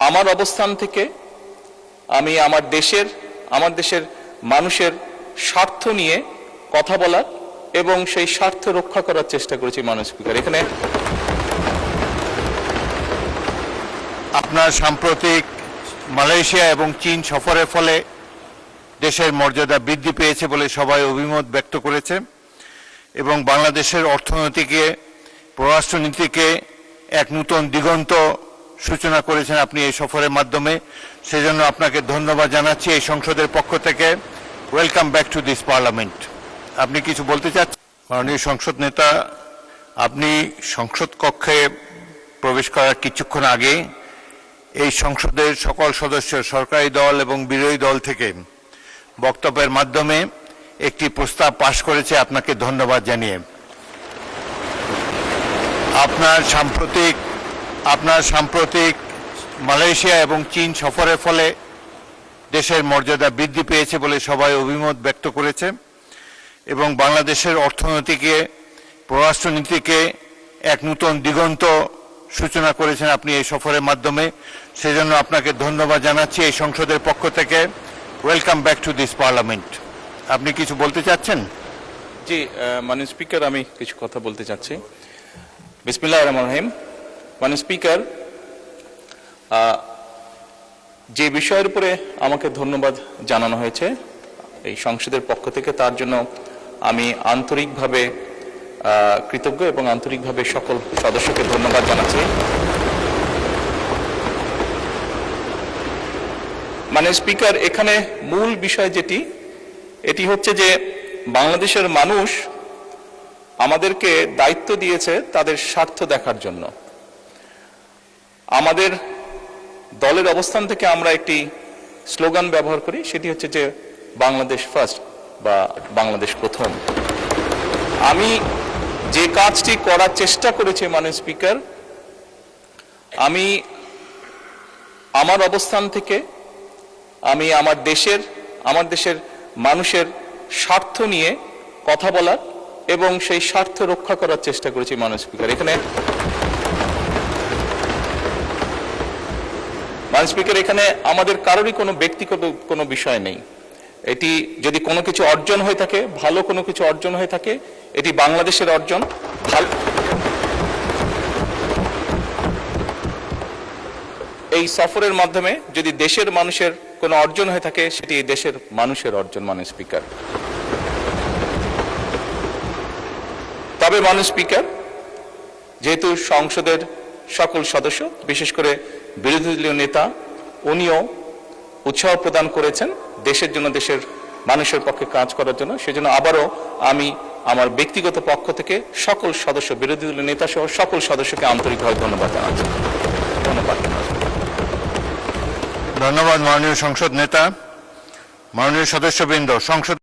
আমার অবস্থান থেকে আমি আমার দেশের মানুষের স্বার্থ নিয়ে কথা বলার এবং সেই স্বার্থ রক্ষা করার চেষ্টা করেছি মাননীয় স্পিকার। এখানে আপনার সাম্প্রতিক মালয়েশিয়া এবং চীন সফরের ফলে দেশের মর্যাদা বৃদ্ধি পেয়েছে বলে সবাই অভিমত ব্যক্ত করেছে এবং বাংলাদেশের অর্থনীতিকে, পররাষ্ট্রনীতিকে এক নতুন দিগন্ত সূচনা করেছেন আপনি এই সফরের মাধ্যমে। সেজন্য আপনাকে ধন্যবাদ জানাচ্ছি এই সংসদের পক্ষ থেকে। Welcome back to this parliament. আপনি কিছু বলতে চাচ্ছেন? মাননীয় সংসদ নেতা, আপনি সংসদ কক্ষে প্রবেশ করার কিছুক্ষণ আগে এই সংসদের সকল সদস্য, সরকারি দল এবং বিরোধী দল থেকে বক্তব্যের মাধ্যমে একটি প্রস্তাব পাশ করেছে, আপনাকে ধন্যবাদ জানিয়ে। আপনার সাম্প্রতিক মালয়েশিয়া এবং চীন সফরের ফলে দেশের মর্যাদা বৃদ্ধি পেয়েছে বলে সবাই অভিমত ব্যক্ত করেছে এবং বাংলাদেশের অর্থনীতিকে, পররাষ্ট্রনীতিকে এক নতুন দিগন্ত সূচনা করেছেন আপনি এই সফরের মাধ্যমে। সেজন্য আপনাকে ধন্যবাদ জানাচ্ছি এই সংসদের পক্ষ থেকে। Welcome back to this parliament. আপনি কিছু বলতে চাচ্ছেন? জি মাননীয় স্পিকার, আমি কিছু কথা বলতে চাচ্ছি। বিসমিল্লাহির রহমানির রহিম। মাননীয় স্পিকার, যে বিষয়ের উপরে আমাকে ধন্যবাদ জানানো হয়েছে এই সংসদের পক্ষ থেকে, তার জন্য আমি আন্তরিকভাবে কৃতজ্ঞ এবং আন্তরিকভাবে সকল সদস্যকে ধন্যবাদ জানাচ্ছি। মাননীয় স্পিকার, এখানে মূল বিষয় এটি হচ্ছে যে বাংলাদেশের মানুষ আমাদেরকে দায়িত্ব দিয়েছে তাদের স্বার্থ দেখার জন্য। আমাদের দলের অবস্থান থেকে আমরা একটি স্লোগান ব্যবহার করি, সেটি হচ্ছে যে বাংলাদেশ ফার্স্ট বা বাংলাদেশ প্রথম। আমি যে কাজটি করার চেষ্টা করেছি মাননীয় স্পিকার, আমি আমার অবস্থান থেকে আমি আমার দেশের মানুষের স্বার্থ নিয়ে কথা বলার এবং সেই স্বার্থ রক্ষা করার চেষ্টা করেছি মাননীয় স্পিকার। এখানে মাননীয় স্পিকার, এখানে আমাদের কারোরই কোনো ব্যক্তিগত কোনো বিষয় নেই। এটি যদি কোনো কিছু অর্জন হয়ে থাকে, ভালো কোনো কিছু অর্জন হয়ে থাকে, এটি বাংলাদেশের অর্জন। এই সফরের মাধ্যমে যদি দেশের মানুষের কোনো অর্জন হয়ে থাকে, সেটি দেশের মানুষের অর্জন মাননীয় স্পিকার। তবে মাননীয় স্পিকার, যেহেতু সংসদের সকল সদস্য, বিশেষ করে বিরোধী দলীয় নেতা, উনিও উৎসাহ প্রদান করেছেন দেশের জন্য, দেশের মানুষের পক্ষে কাজ করার জন্য, সেজন্য আবারও আমি আমার ব্যক্তিগত পক্ষ থেকে সকল সদস্য, বিরোধী দলীয় নেতা সহ সকল সদস্যকে আন্তরিকভাবে ধন্যবাদ জানাচ্ছি। ধন্যবাদ মাননীয় সংসদ নেতা। মাননীয় সদস্যবৃন্দ, সংসদ